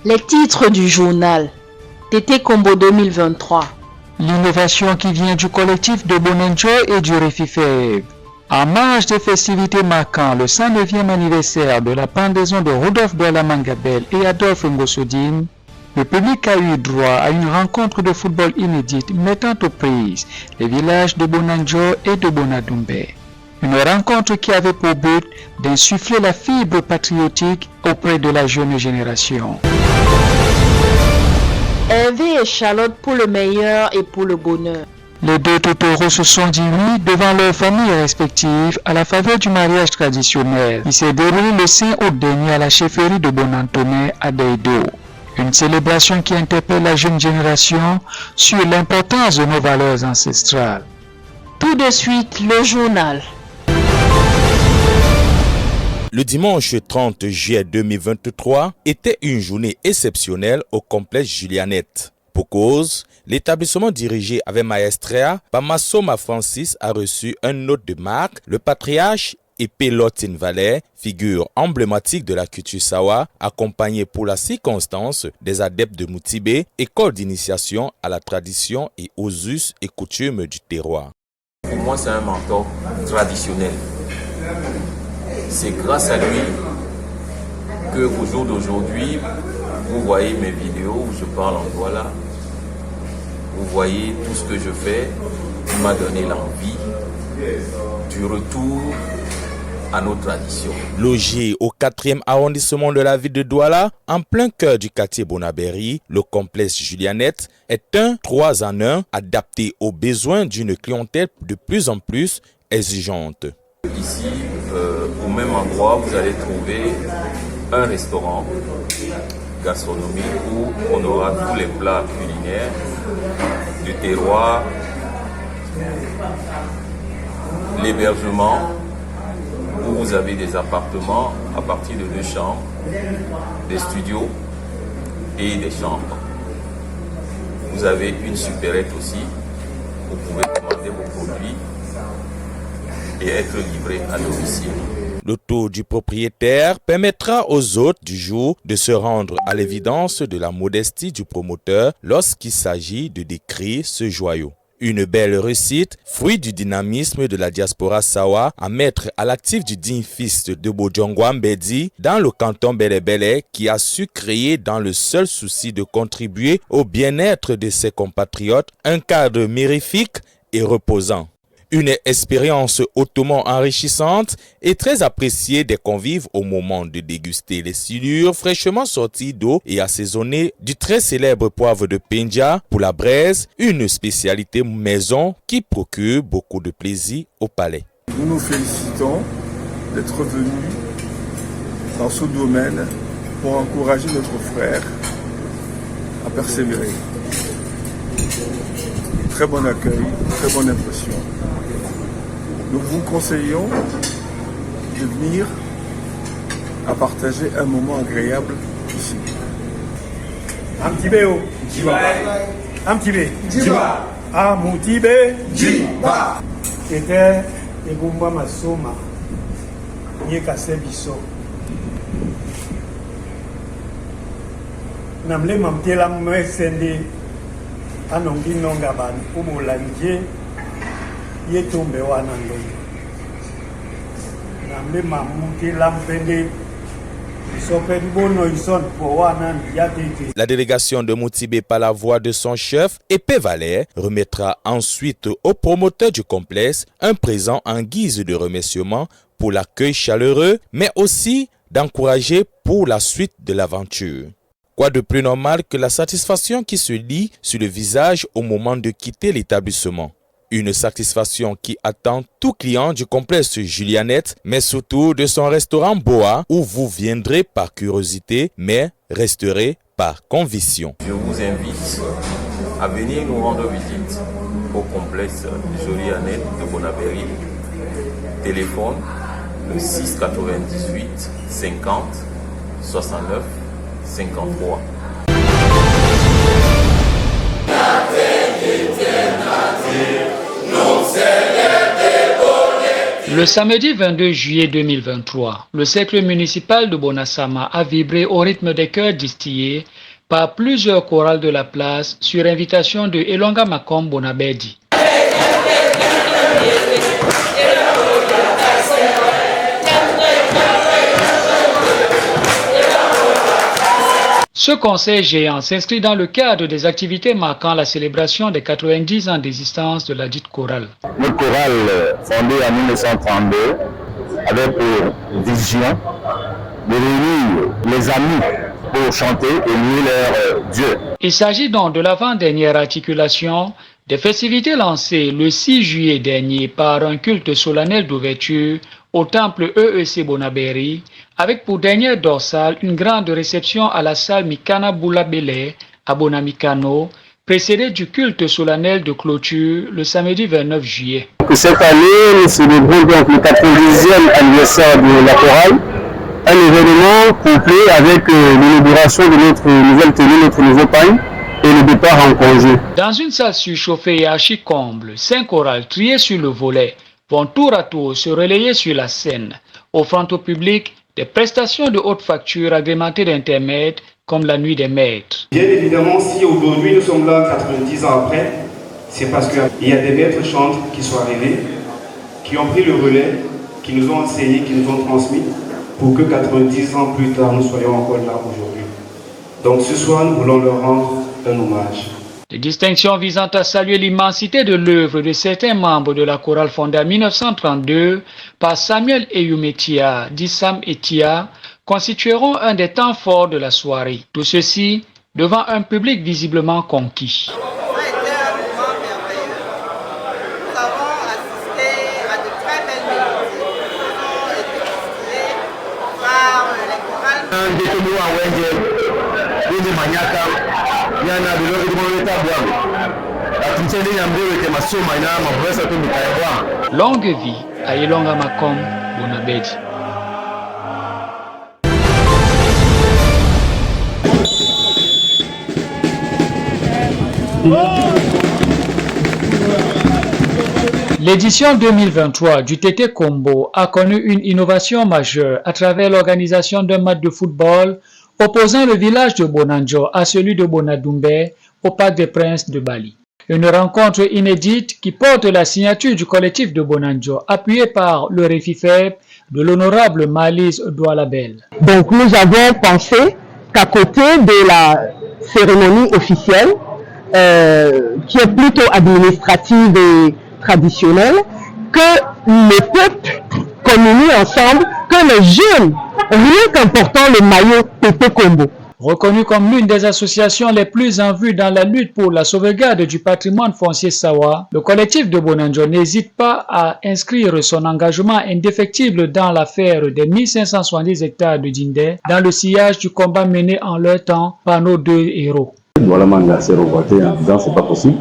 Les titres du journal. Tété Combo 2023. L'innovation qui vient du collectif de Bonanjo et du Refifeb. En marge des festivités marquant le 109e anniversaire de la pendaison de Rodolphe Douala Mangabel et Adolphe Ngosodine, le public a eu droit à une rencontre de football inédite mettant aux prises les villages de Bonanjo et de Bonadumbe. Une rencontre qui avait pour but d'insuffler la fibre patriotique auprès de la jeune génération. Hervé et Charlotte pour le meilleur et pour le bonheur. Les deux totoros se sont dit oui devant leurs familles respectives à la faveur du mariage traditionnel qui s'est déroulé le 5 août dernier à la chefferie de Bonantonais à Deido. Une célébration qui interpelle la jeune génération sur l'importance de nos valeurs ancestrales. Tout de suite, le journal. Le dimanche 30 juillet 2023 était une journée exceptionnelle au complexe Julianette. Pour cause, l'établissement dirigé avec maestria par Massoma Francis a reçu un hôte de marque, le patriarche Epé Lotine Valais, figure emblématique de la culture Sawa, accompagné pour la circonstance des adeptes de Moutibé, école d'initiation à la tradition et aux us et coutumes du terroir. Pour moi, c'est un mentor traditionnel. C'est grâce à lui qu'au jour d'aujourd'hui, vous voyez mes vidéos où je parle en Douala. Vous voyez tout ce que je fais qui m'a donné l'envie du retour à nos traditions. Logé au 4e arrondissement de la ville de Douala, en plein cœur du quartier Bonabéry, le complexe Julianette est un 3 en 1 adapté aux besoins d'une clientèle de plus en plus exigeante. Ici, au même endroit, vous allez trouver un restaurant gastronomique où on aura tous les plats culinaires du terroir, l'hébergement, où vous avez des appartements à partir de 2 chambres, des studios et des chambres. Vous avez une supérette aussi, vous pouvez commander vos produits et être livré à domicile. Le tour du propriétaire permettra aux hôtes du jour de se rendre à l'évidence de la modestie du promoteur lorsqu'il s'agit de décrire ce joyau. Une belle réussite, fruit du dynamisme de la diaspora Sawa, à mettre à l'actif du digne fils de Bojongwa Mbedi dans le canton Bélé qui a su créer dans le seul souci de contribuer au bien-être de ses compatriotes un cadre mirifique et reposant. Une expérience hautement enrichissante et très appréciée des convives au moment de déguster les silures fraîchement sorties d'eau et assaisonnées du très célèbre poivre de Pendja pour la braise, une spécialité maison qui procure beaucoup de plaisir au palais. Nous nous félicitons d'être venus dans ce domaine pour encourager notre frère à persévérer. Très bon accueil, très bonne impression. Nous vous conseillons de venir à partager un moment agréable ici. Amtibé, Jiba. Amtibé, Jiba. Amutibé, Jiba. C'était Egumba Masoma, Yekase Biso. Namle Mamtela Mwesende, Anongi Nongaban, Umolanje. La délégation de Moutibé par la voix de son chef, Epé Valais, remettra ensuite au promoteur du complexe un présent en guise de remerciement pour l'accueil chaleureux, mais aussi d'encourager pour la suite de l'aventure. Quoi de plus normal que la satisfaction qui se lit sur le visage au moment de quitter l'établissement. Une satisfaction qui attend tout client du complexe Julianette, mais surtout de son restaurant Boa, où vous viendrez par curiosité, mais resterez par conviction. Je vous invite à venir nous rendre visite au complexe Julianette de Bonabéry. Téléphone le 6 98 50 69 53. Nature. Le samedi 22 juillet 2023, le cercle municipal de Bonasama a vibré au rythme des chœurs distillés par plusieurs chorales de la place sur invitation de Elonga Makom Bonabedi. Ce concert géant s'inscrit dans le cadre des activités marquant la célébration des 90 ans d'existence de la dite chorale. Notre chorale, fondée en 1932, avait pour vision de réunir les amis pour chanter et louer leur Dieu. Il s'agit donc de l'avant-dernière articulation des festivités lancées le 6 juillet dernier par un culte solennel d'ouverture au temple EEC Bonaberi, avec pour dernière dorsale une grande réception à la salle Mikana Boulabele à Bonamikano, précédée du culte solennel de clôture le samedi 29 juillet. Cette année, nous célébrons donc le 90e anniversaire de la chorale, un événement complet avec l'inauguration de notre nouvelle tenue, notre nouveau pagne et le départ en congé. Dans une salle surchauffée et archi-comble, 5 chorales triées sur le volet vont tour à tour se relayer sur la scène, offrant au public des prestations de haute facture agrémentées d'intermèdes comme la nuit des maîtres. Bien évidemment, si aujourd'hui nous sommes là 90 ans après, c'est parce qu'il y a des maîtres chantres qui sont arrivés, qui ont pris le relais, qui nous ont enseigné, qui nous ont transmis, pour que 90 ans plus tard, nous soyons encore là aujourd'hui. Donc ce soir, nous voulons leur rendre un hommage. Des distinctions visant à saluer l'immensité de l'œuvre de certains membres de la chorale fondée en 1932 par Samuel Eyumetia, dit Sam Etia, constitueront un des temps forts de la soirée. Tout ceci devant un public visiblement conquis. Longue vie à Elonga Makom Bonabedi. L'édition 2023 du TT Combo a connu une innovation majeure à travers l'organisation d'un match de football opposant le village de Bonanjo à celui de Bonadumbe au Parc des Princes de Bali. Une rencontre inédite qui porte la signature du collectif de Bonanjo, appuyé par le REFIFEB de l'honorable Malise Doualabel. Donc nous avons pensé qu'à côté de la cérémonie officielle, qui est plutôt administrative et traditionnelle, que le peuple communie ensemble, que les jeunes, rien qu'important le maillot TT Combo. Reconnu comme l'une des associations les plus en vue dans la lutte pour la sauvegarde du patrimoine foncier Sawa, le collectif de Bonanjo n'hésite pas à inscrire son engagement indéfectible dans l'affaire des 1570 hectares de Djindé dans le sillage du combat mené en leur temps par nos deux héros. Doualamanga s'est revolté en disant c'est pas possible,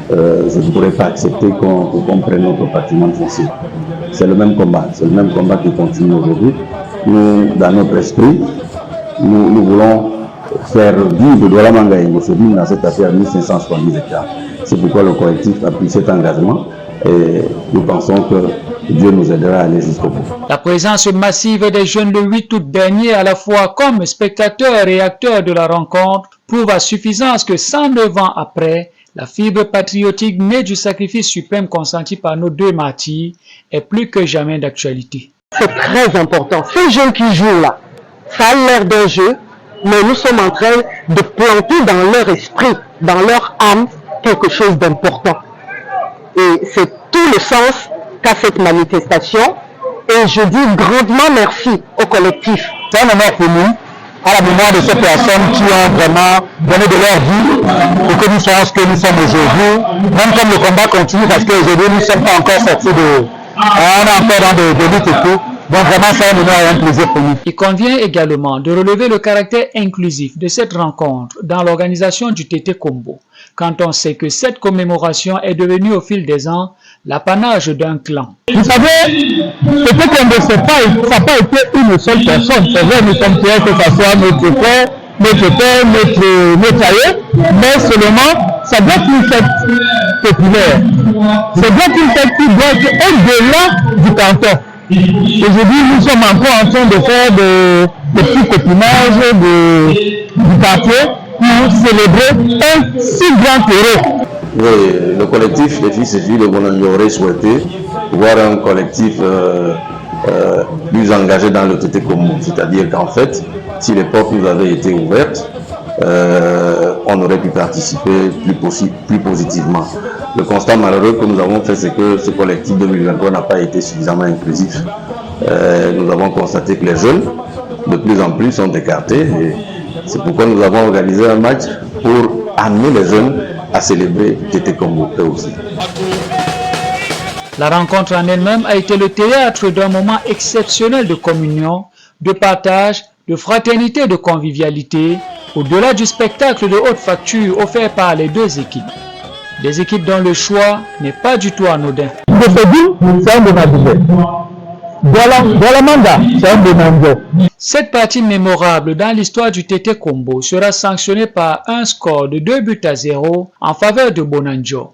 je ne pourrais pas accepter qu'on prenne notre patrimoine foncier. C'est le même combat qui continue aujourd'hui. Nous, dans notre esprit, nous voulons faire vivre Doualamanga et Ngossebine dans cette affaire 1570 hectares. C'est pourquoi le collectif a pris cet engagement et nous pensons que Dieu nous aidera à aller jusqu'au bout. La présence massive des jeunes le 8 août dernier, à la fois comme spectateurs et acteurs de la rencontre, prouve à suffisance que 109 ans après, la fibre patriotique née du sacrifice suprême consenti par nos deux martyrs est plus que jamais d'actualité. C'est très important. Ces jeunes qui jouent là, ça a l'air d'un jeu, mais nous sommes en train de planter dans leur esprit, dans leur âme, quelque chose d'important. Et c'est tout le sens qu'a cette manifestation. Et je dis grandement merci au collectif. C'est un honneur pour nous, à la mémoire de ces personnes qui ont vraiment donné de leur vie pour que nous soyons ce que nous sommes aujourd'hui. Même comme le combat continue, parce qu'aujourd'hui nous ne sommes pas encore sortis de... On est encore dans des luttes et tout. Donc vraiment, c'est un honneur et un plaisir pour nous. Il convient également de relever le caractère inclusif de cette rencontre dans l'organisation du TT Combo, quand on sait que cette commémoration est devenue au fil des ans l'apanage d'un clan. Vous savez, TT Combo, ça n'a pas été une seule personne. C'est vrai, nous sommes fiers que ce soit notre frère, notre père, notre aïeux, mais seulement, ça doit être une fête populaire. Ça doit être une fête qui doit être au-delà du canton. Aujourd'hui, nous sommes encore en train de faire des petits copinages du quartier pour célébrer un si grand héros. Oui, le collectif des fils et filles de Bonanjo aurait souhaité voir un collectif plus engagé dans le Tété Kombo. C'est-à-dire qu'en fait, si les portes nous avaient été ouvertes, on aurait pu participer plus positivement. Le constat malheureux que nous avons fait, c'est que ce collectif 2023 n'a pas été suffisamment inclusif. Nous avons constaté que les jeunes, de plus en plus, sont écartés. Et c'est pourquoi nous avons organisé un match pour amener les jeunes à célébrer Tété Kombo eux aussi. La rencontre en elle-même a été le théâtre d'un moment exceptionnel de communion, de partage, de fraternité et de convivialité, au-delà du spectacle de haute facture offert par les deux équipes. Des équipes dont le choix n'est pas du tout anodin. Cette partie mémorable dans l'histoire du Tété Kombo sera sanctionnée par un score de 2-0 en faveur de Bonanjo.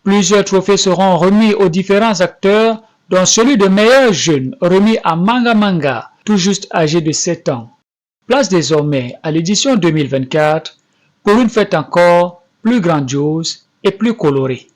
Plusieurs trophées seront remis aux différents acteurs, dont celui de meilleur jeune remis à Manga Manga, tout juste âgé de 7 ans. Place désormais à l'édition 2024 pour une fête encore plus grandiose et plus colorée.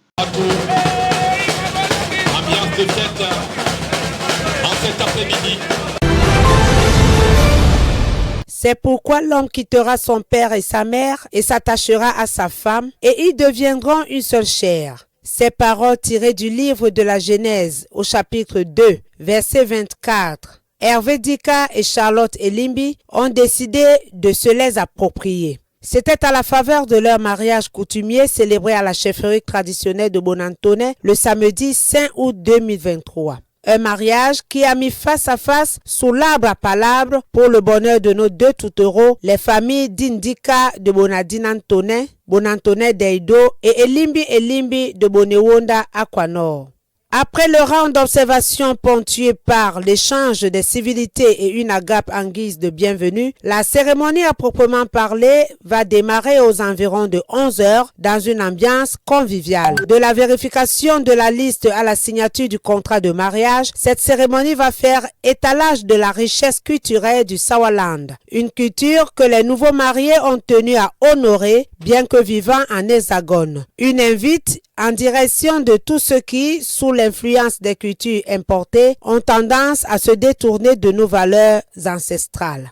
C'est pourquoi l'homme quittera son père et sa mère et s'attachera à sa femme, et ils deviendront une seule chair. Ces paroles tirées du livre de la Genèse au chapitre 2, verset 24. Hervé Dika et Charlotte Elimbi ont décidé de se les approprier. C'était à la faveur de leur mariage coutumier célébré à la chefferie traditionnelle de Bonantone le samedi 5 août 2023. Un mariage qui a mis face à face sous l'arbre à palabres pour le bonheur de nos deux toutereaux, les familles d'Indika de Bonadinantone, Bonantone d'Eido et Elimbi de Bonewonda Aquanor. Après le round d'observation ponctué par l'échange des civilités et une agape en guise de bienvenue, la cérémonie à proprement parler va démarrer aux environs de 11 h dans une ambiance conviviale. De la vérification de la liste à la signature du contrat de mariage, cette cérémonie va faire étalage de la richesse culturelle du Sawaland. Une culture que les nouveaux mariés ont tenu à honorer, bien que vivant en hexagone. Une invite en direction de tous ceux qui, sous l'influence des cultures importées, ont tendance à se détourner de nos valeurs ancestrales.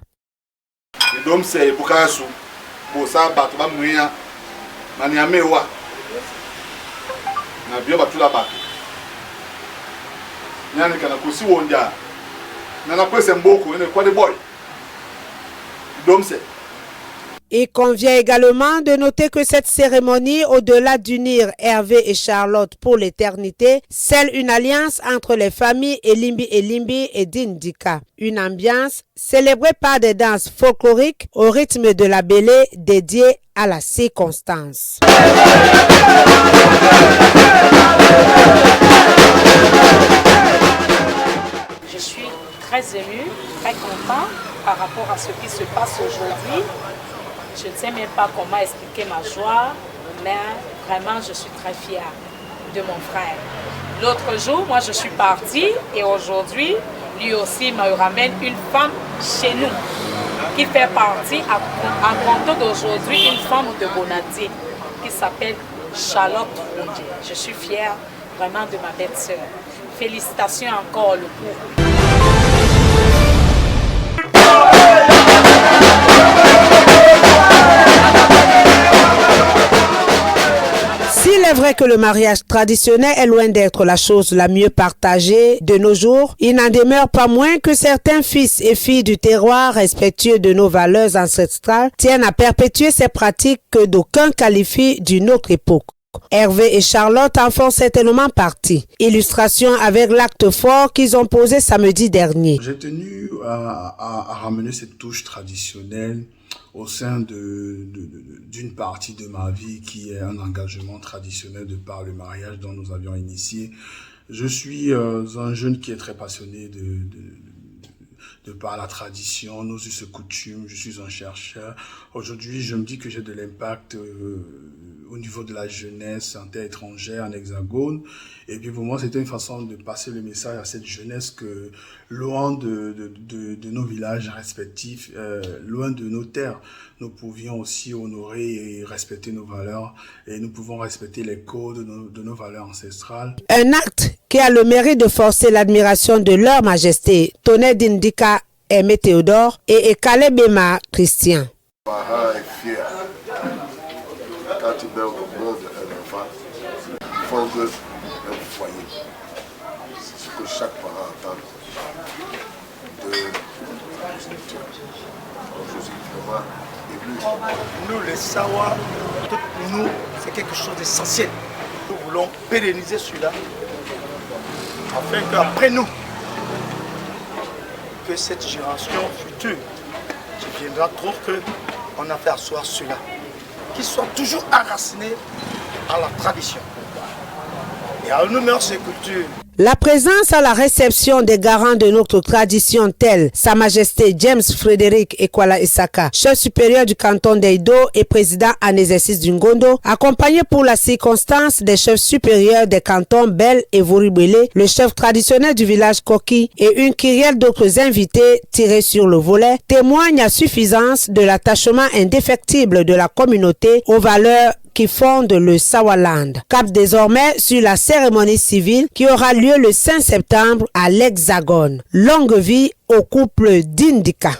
Il convient également de noter que cette cérémonie, au-delà d'unir Hervé et Charlotte pour l'éternité, scelle une alliance entre les familles Elimbi et Dindika. Une ambiance célébrée par des danses folkloriques au rythme de la bélé dédiée à la circonstance. Je suis très émue, très content par rapport à ce qui se passe aujourd'hui. Je ne sais même pas comment expliquer ma joie, mais vraiment je suis très fière de mon frère. L'autre jour, moi je suis partie et aujourd'hui, lui aussi me ramène une femme chez nous qui fait partie, à compte d'aujourd'hui, une femme de Bonadi qui s'appelle Charlotte Roundi. Je suis fière vraiment de ma belle sœur. Félicitations encore le couple. S'il est vrai que le mariage traditionnel est loin d'être la chose la mieux partagée de nos jours, il n'en demeure pas moins que certains fils et filles du terroir respectueux de nos valeurs ancestrales tiennent à perpétuer ces pratiques que d'aucuns qualifient d'une autre époque. Hervé et Charlotte en font certainement partie. Illustration avec l'acte fort qu'ils ont posé samedi dernier. J'ai tenu à ramener cette touche traditionnelle au sein d'une partie de ma vie qui est un engagement traditionnel de par le mariage dont nous avions initié Je suis un jeune qui est très passionné de par la tradition, nos us et coutumes. Je suis un chercheur. Aujourd'hui, je me dis que j'ai de l'impact au niveau de la jeunesse en terre étrangère, en hexagone. Et puis pour moi, c'était une façon de passer le message à cette jeunesse que loin de nos villages respectifs, loin de nos terres, nous pouvions aussi honorer et respecter nos valeurs. Et nous pouvons respecter les codes de nos valeurs ancestrales. Un acte qui a le mérite de forcer l'admiration de leur majesté, Tonnerre d'Indika Aimé Théodore et Ekale Bema Christian. Parent est fier. Quand tu mets au monde un enfant, il fonde un foyer. C'est ce que chaque parent attend de progéniture. Donc je suis vraiment ému. Nous, les Sawa, pour nous, c'est quelque chose d'essentiel. Nous voulons pérenniser cela afin qu'après nous, que cette génération future qui viendra trouve qu'on a fait asseoir cela, qu'ils soient toujours enracinés à la tradition et à nos mœurs et cultures. La présence à la réception des garants de notre tradition tels Sa Majesté James Frédéric Ekwala Isaka, chef supérieur du canton d'Eido et président en exercice du Ngondo, accompagné pour la circonstance des chefs supérieurs des cantons Bel et Voribele, le chef traditionnel du village Koki et une kyrielle d'autres invités tirés sur le volet, témoignent à suffisance de l'attachement indéfectible de la communauté aux valeurs qui fondent le Sawaland. Cap désormais sur la cérémonie civile qui aura lieu le 5 septembre à l'Hexagone. Longue vie au couple d'Indika.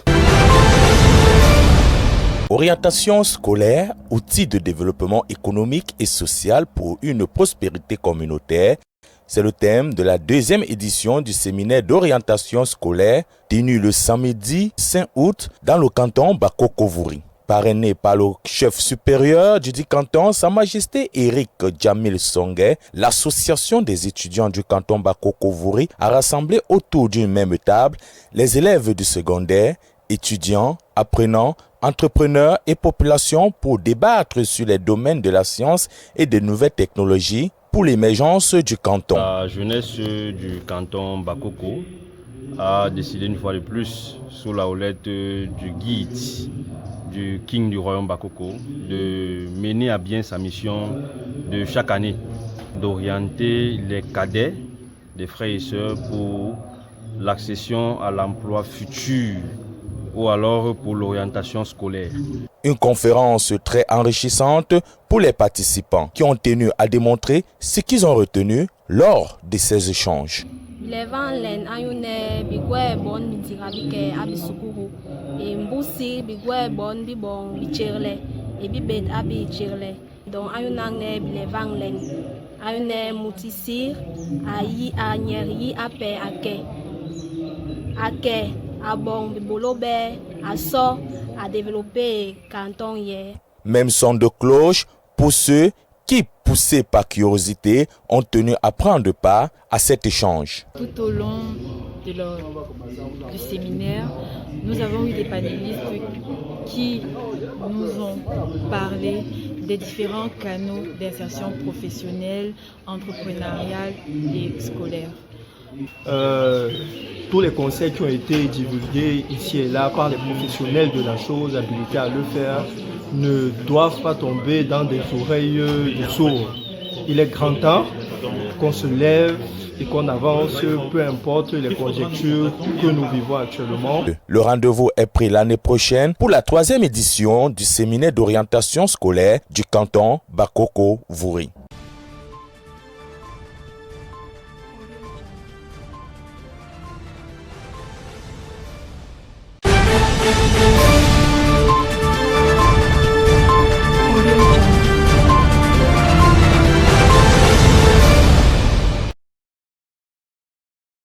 Orientation scolaire, outil de développement économique et social pour une prospérité communautaire. C'est le thème de la deuxième édition du séminaire d'orientation scolaire tenu le samedi 5 août dans le canton Bakoko-Vouri. Parrainé par le chef supérieur du dit canton, Sa Majesté Eric Djamil Songué, l'association des étudiants du canton Bakoko-Vouri a rassemblé autour d'une même table les élèves du secondaire, étudiants, apprenants, entrepreneurs et populations pour débattre sur les domaines de la science et des nouvelles technologies pour l'émergence du canton. La jeunesse du canton Bakoko a décidé une fois de plus, sous la houlette du guide du King du Royaume Bakoko, de mener à bien sa mission de chaque année, d'orienter les cadets, des frères et sœurs pour l'accession à l'emploi futur ou alors pour l'orientation scolaire. Une conférence très enrichissante pour les participants qui ont tenu à démontrer ce qu'ils ont retenu lors de ces échanges. Même son de cloche pour ceux qui, poussés par curiosité, ont tenu à prendre part à cet échange. Tout au long du séminaire, nous avons eu des panélistes qui nous ont parlé des différents canaux d'insertion professionnelle, entrepreneuriale et scolaire. Tous les conseils qui ont été divulgués ici et là par les professionnels de la chose habilités à le faire ne doivent pas tomber dans des oreilles de sourds. Il est grand temps qu'on se lève et qu'on avance, peu importe les conjectures que nous vivons actuellement. Le rendez-vous est pris l'année prochaine pour la 3e édition du séminaire d'orientation scolaire du canton Bakoko-Vouri.